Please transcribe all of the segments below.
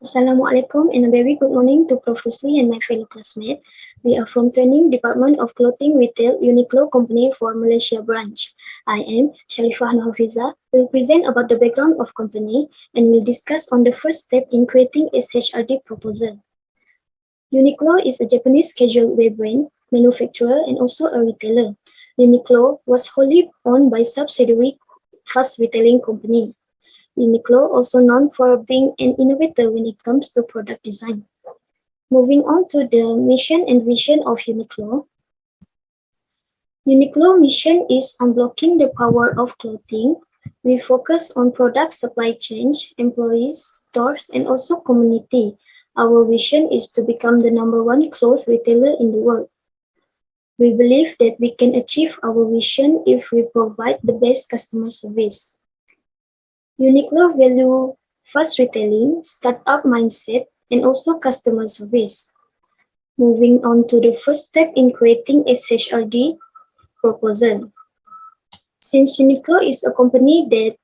Assalamualaikum and a very good morning to Prof. Rusli and my fellow classmates. We are from Training Department of Clothing Retail Uniqlo Company for Malaysia branch. I am Sharifah Hafiza. Will present about the background of company and will discuss on the first step in creating SHRD proposal. Uniqlo is a Japanese casual wear brand, manufacturer and also a retailer. Uniqlo was wholly owned by subsidiary Fast Retailing Company. Uniqlo also known for being an innovator when it comes to product design. Moving on to the mission and vision of Uniqlo. Uniqlo mission is unblocking the power of clothing. We focus on product supply chain, employees, stores, and also community. Our vision is to become the number one clothes retailer in the world. We believe that we can achieve our vision if we provide the best customer service. Uniqlo value fast retailing, startup mindset, and also customer service. Moving on to the first step in creating a SHRD proposal. Since Uniqlo is a company that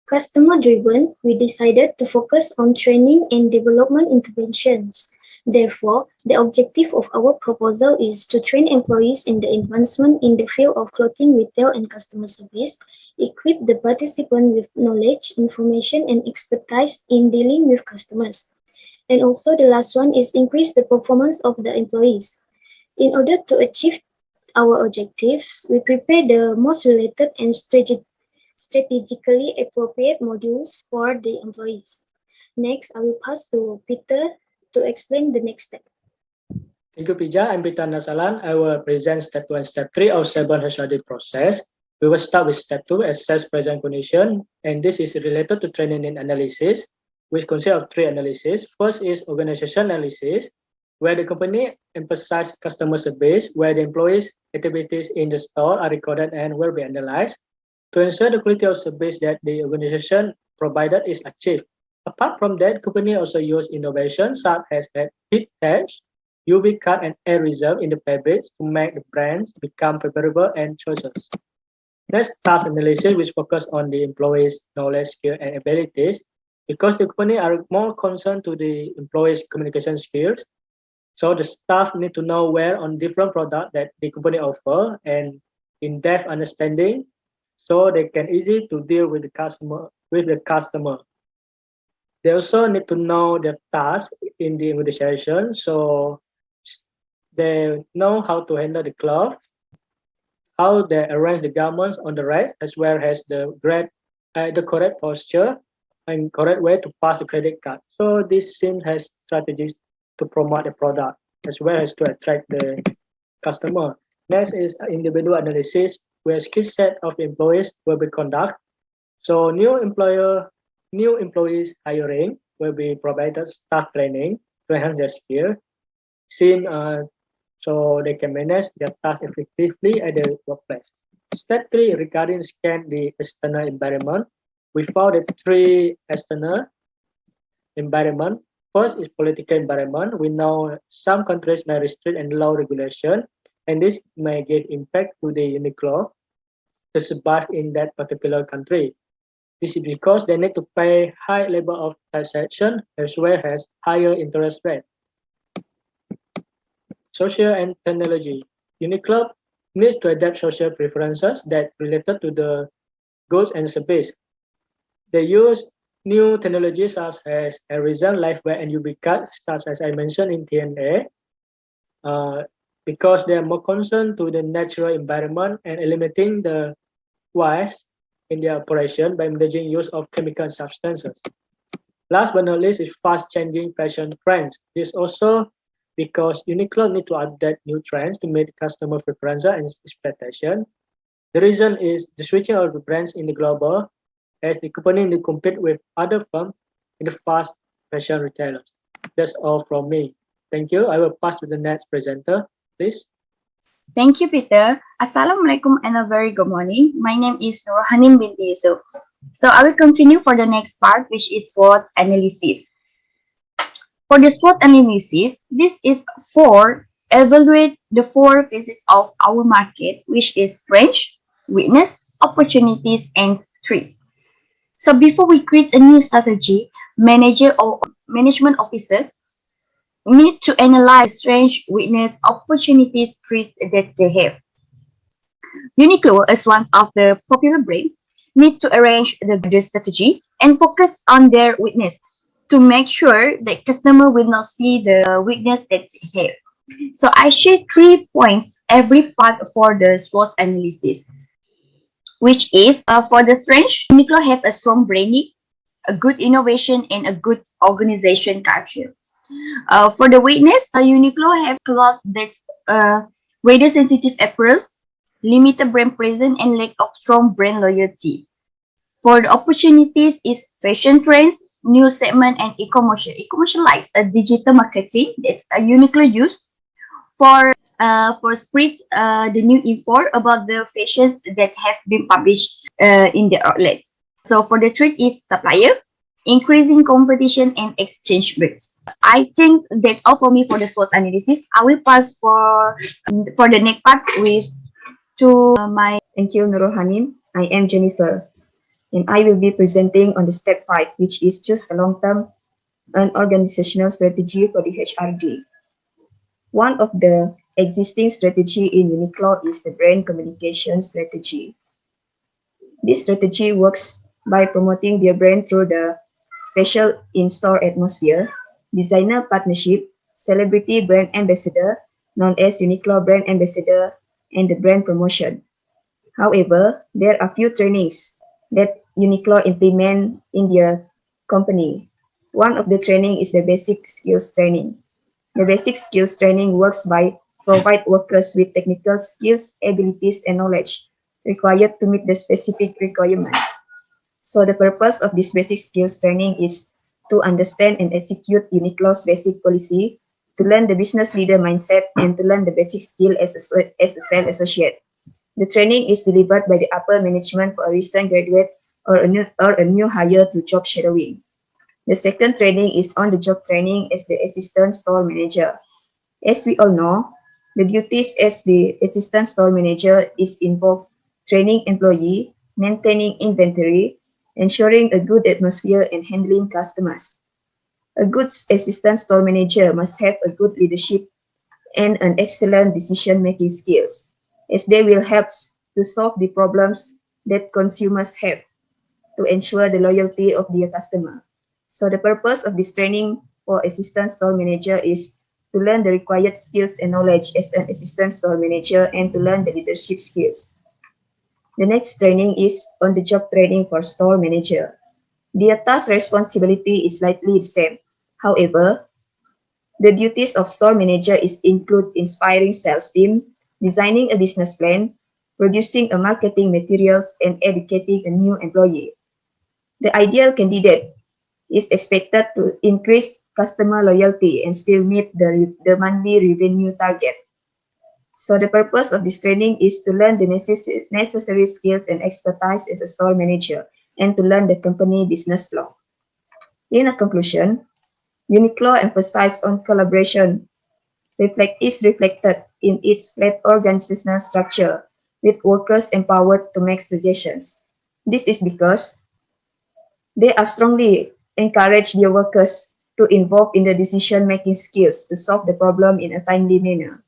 customer driven, we decided to focus on training and development interventions. Therefore, the objective of our proposal is to train employees in the advancement in the field of clothing retail and customer service, equip the participant with knowledge, information, and expertise in dealing with customers. And also the last one is increase the performance of the employees. In order to achieve our objectives, we prepare the most related and strategically appropriate modules for the employees. Next, I will pass to Peter to explain the next step. Thank you, Pija. I'm Peter Nasalan. I will present step 2 and step 3 of 7 HRD process. We will start with step 2, assess present condition, and this is related to training and analysis, which consists of 3 analyses. First is organization analysis, where the company emphasizes customer service, where the employees' activities in the store are recorded and will be analyzed to ensure the quality of service that the organization provided is achieved. Apart from that, company also use innovation such as heat tags, UV cut, and air reserve in the fabrics to make the brands become favorable and choices. Next, task analysis, which focus on the employees' knowledge, skill, and abilities, because the company are more concerned to the employees' communication skills. So the staff need to know where on different products that the company offer and in-depth understanding, so they can easy to deal with the customer. They also need to know their task in the organization, so they know how to handle the cloth, how they arrange the garments on the rack, as well as the correct posture and correct way to pass the credit card. So this team has strategies to promote the product as well as to attract the customer. Next is individual analysis, where skill set of employees will be conducted. So new employees hiring will be provided staff training to enhance their skill, so they can manage their tasks effectively at the workplace. Step 3, regarding scan the external environment, we found the 3 external environment. First is political environment. We know some countries may restrict and allow regulation, and this may give impact to the Uniqlo to survive in that particular country. This is because they need to pay high level of taxation as well as higher interest rate. Social and technology. Uniqlo needs to adapt social preferences that related to the goods and service. They use new technologies such as aerism, LifeWear, and UV cut, such as I mentioned in TNA, because they are more concerned to the natural environment and eliminating the waste in their operation by managing use of chemical substances. Last but not least is fast-changing fashion trends. This also because Uniqlo need to adapt new trends to meet customer preferences and expectation. The reason is the switching of the brands in the global as the company need to compete with other firms in the fast fashion retailers. That's all from me. Thank you. I will pass to the next presenter, please. Thank you, Peter. Assalamualaikum and a very good morning. My name is Nurhanin binti Yusuf. So I will continue for the next part, which is SWOT analysis. For the SWOT analysis, this is for evaluate the 4 phases of our market, which is strength, weakness, opportunities, and threats. So before we create a new strategy, manager or management officer need to analyze strengths, weakness, opportunities, threats that they have. Uniqlo, as one of the popular brands, need to arrange the strategy and focus on their weakness to make sure that customer will not see the weakness that they have. So I share 3 points every part for the SWOT analysis, which is for the strength, Uniqlo have a strong branding, a good innovation, and a good organization culture. For the weakness, Uniqlo have cloth that's weather sensitive apparels, limited brand presence, and lack of strong brand loyalty. For the opportunities is fashion trends, new segment, and e-commerce. E-commerce likes a digital marketing that Uniqlo use for spread the new info about the fashions that have been published in the outlets. So for the threat is supplier, increasing competition and exchange rates. I think that's all for me for the SWOT analysis. I will pass for the next part with to my. Thank you, Nurul Hanim. I am Jennifer, and I will be presenting on the step 5, which is choose a long-term and organizational strategy for the HRD. One of the existing strategy in Uniqlo is the brand communication strategy. This strategy works by promoting their brand through the special in-store atmosphere, designer partnership, celebrity brand ambassador, known as Uniqlo brand ambassador, and the brand promotion. However, there are few trainings that Uniqlo implement in their company. One of the training is the basic skills training. The basic skills training works by provide workers with technical skills, abilities, and knowledge required to meet the specific requirement. So the purpose of this basic skills training is to understand and execute Uniqlo's basic policy, to learn the business leader mindset, and to learn the basic skill as a sales associate. The training is delivered by the upper management for a recent graduate or a new hire through job shadowing. The second training is on-the-job training as the assistant store manager. As we all know, the duties as the assistant store manager is involve training employee, maintaining inventory, ensuring a good atmosphere, and handling customers. A good assistant store manager must have a good leadership and an excellent decision-making skills, as they will help to solve the problems that consumers have to ensure the loyalty of their customer. So the purpose of this training for assistant store manager is to learn the required skills and knowledge as an assistant store manager and to learn the leadership skills. The next training is on-the-job training for store manager. Their task responsibility is slightly the same. However, the duties of store manager is include inspiring sales team, designing a business plan, producing a marketing materials, and educating a new employee. The ideal candidate is expected to increase customer loyalty and still meet the monthly revenue target. So the purpose of this training is to learn the necessary skills and expertise as a store manager and to learn the company business flow. In a conclusion, Uniqlo emphasizes on collaboration is reflected in its flat organizational structure with workers empowered to make suggestions. This is because they are strongly encourage their workers to involve in the decision-making skills to solve the problem in a timely manner.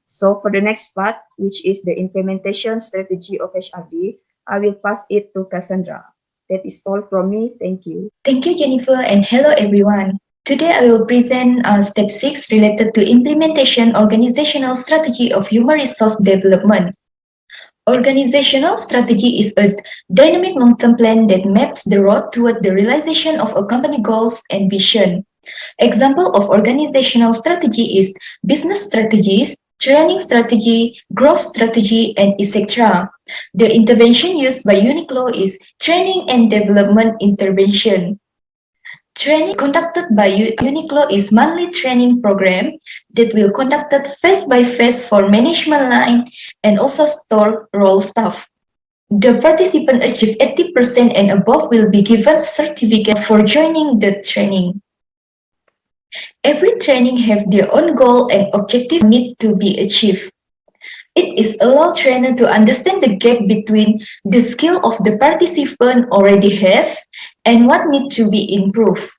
So for the next part, which is the implementation strategy of HRD, I will pass it to Cassandra. That is all from me. Thank you. Thank you, Jennifer, and hello, everyone. Today, I will present step 6 related to implementation organizational strategy of human resource development. Organizational strategy is a dynamic long-term plan that maps the road toward the realization of a company goals and vision. Example of organizational strategy is business strategies, training strategy, growth strategy, and etc. The intervention used by Uniqlo is training and development intervention. Training conducted by Uniqlo is monthly training program that will conducted phase by phase for management line and also store role staff. The participant achieve 80% and above will be given certificate for joining the training. Every training have their own goal and objective need to be achieved. It is allow trainer to understand the gap between the skill of the participant already have and what need to be improved.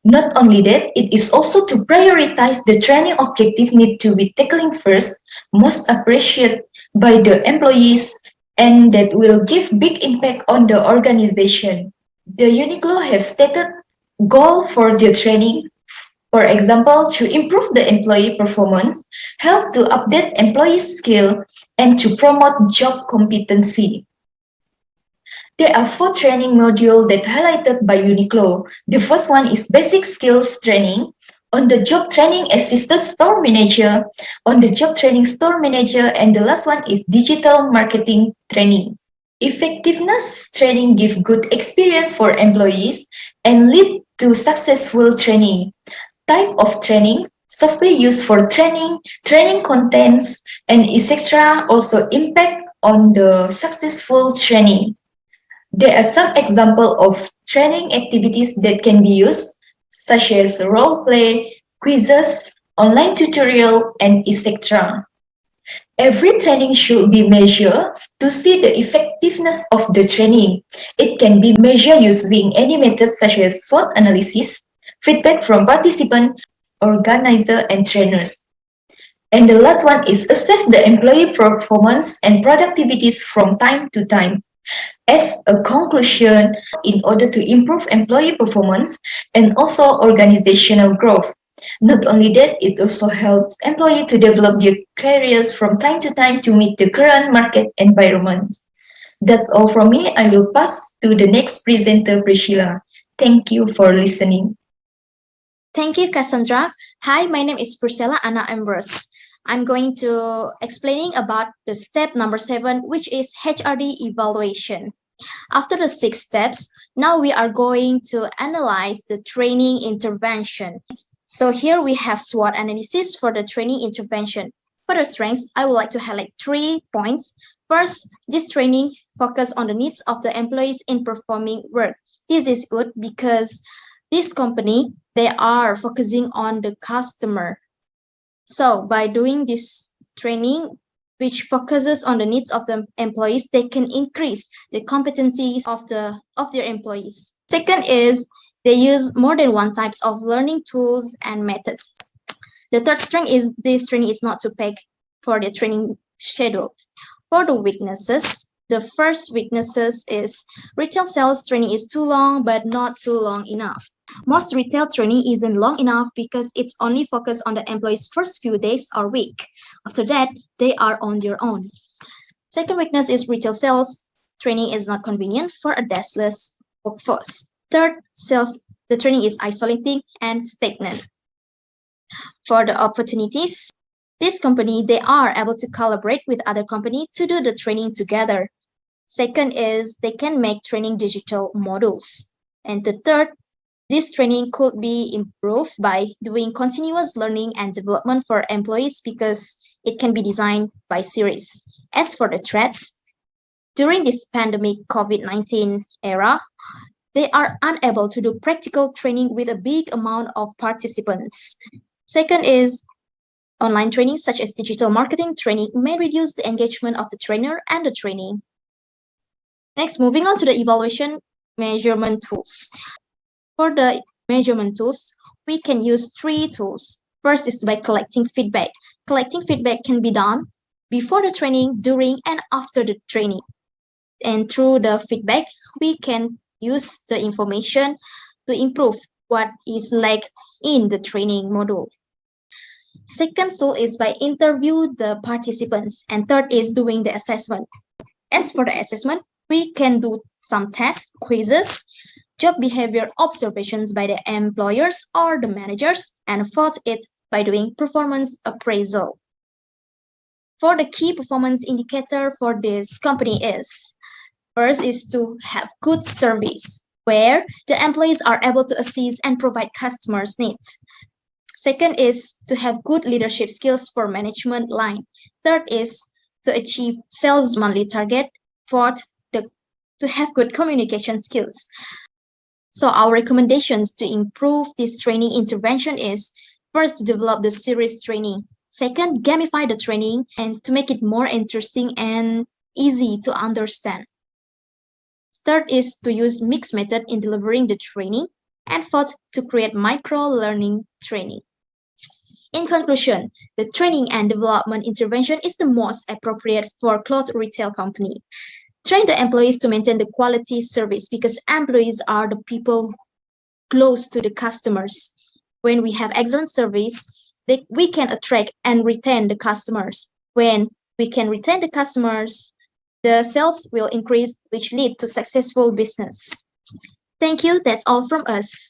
Not only that, it is also to prioritize the training objective need to be tackling first, most appreciated by the employees, and that will give big impact on the organization. The Uniqlo have stated goal for the training, for example, to improve the employee performance, help to update employee skill, and to promote job competency. There are 4 training modules that highlighted by Uniqlo. The first one is basic skills training, on the job training assistant store manager, on the job training store manager, and the last one is digital marketing training. Effectiveness training give good experience for employees and lead to successful training. Type of training, software used for training, training contents, and etc. also impact on the successful training. There are some examples of training activities that can be used, such as role play, quizzes, online tutorial, and etc. Every training should be measured to see the effectiveness of the training. It can be measured using any methods such as SWOT analysis, feedback from participants, organizer, and trainers. And the last one is assess the employee performance and productivities from time to time. As a conclusion, in order to improve employee performance and also organizational growth. Not only that, it also helps employees to develop their careers from time to time to meet the current market environment. That's all from me. I will pass to the next presenter, Priscilla. Thank you for listening. Thank you, Cassandra. Hi, my name is Priscilla Anna Ambrose. I'm going to explaining about the step number 7, which is HRD evaluation. After the 6 steps, now we are going to analyze the training intervention. So here we have SWOT analysis for the training intervention. For the strengths, I would like to highlight 3 points. First, this training focuses on the needs of the employees in performing work. This is good because this company, they are focusing on the customer. So by doing this training, which focuses on the needs of the employees, they can increase the competencies of their employees. Second is they use more than one types of learning tools and methods. The third strength is this training is not too packed for the training schedule. For the weaknesses, the first weaknesses is retail sales training is too long but not too long enough. Most retail training isn't long enough because it's only focused on the employees' first few days or week. After that, they are on their own. Second weakness is retail sales training is not convenient for a deskless workforce. Third, the training is isolating and stagnant. For the opportunities, this company, they are able to collaborate with other companies to do the training together. Second is they can make training digital modules. And the third, this training could be improved by doing continuous learning and development for employees because it can be designed by series. As for the threats, during this pandemic COVID-19 era, they are unable to do practical training with a big amount of participants. Second is online training such as digital marketing training may reduce the engagement of the trainer and the training. Next, moving on to the evaluation measurement tools. For the measurement tools, we can use 3 tools. First is by collecting feedback. Collecting feedback can be done before the training, during, and after the training. And through the feedback, we can use the information to improve what is like in the training module. Second tool is by interview the participants. And third is doing the assessment. As for the assessment, we can do some tests, quizzes, job behavior observations by the employers or the managers, and fourth is by doing performance appraisal. For the key performance indicator for this company is, first is to have good service, where the employees are able to assist and provide customers' needs. Second is to have good leadership skills for management line. Third is to achieve sales monthly target. Fourth, to have good communication skills. So our recommendations to improve this training intervention is, first, to develop the series training. Second, gamify the training and to make it more interesting and easy to understand. Third is to use mixed method in delivering the training. And fourth, to create micro-learning training. In conclusion, the training and development intervention is the most appropriate for cloth retail company. Train the employees to maintain the quality service because employees are the people close to the customers. When we have excellent service, we can attract and retain the customers. When we can retain the customers, the sales will increase, which lead to successful business. Thank you. That's all from us.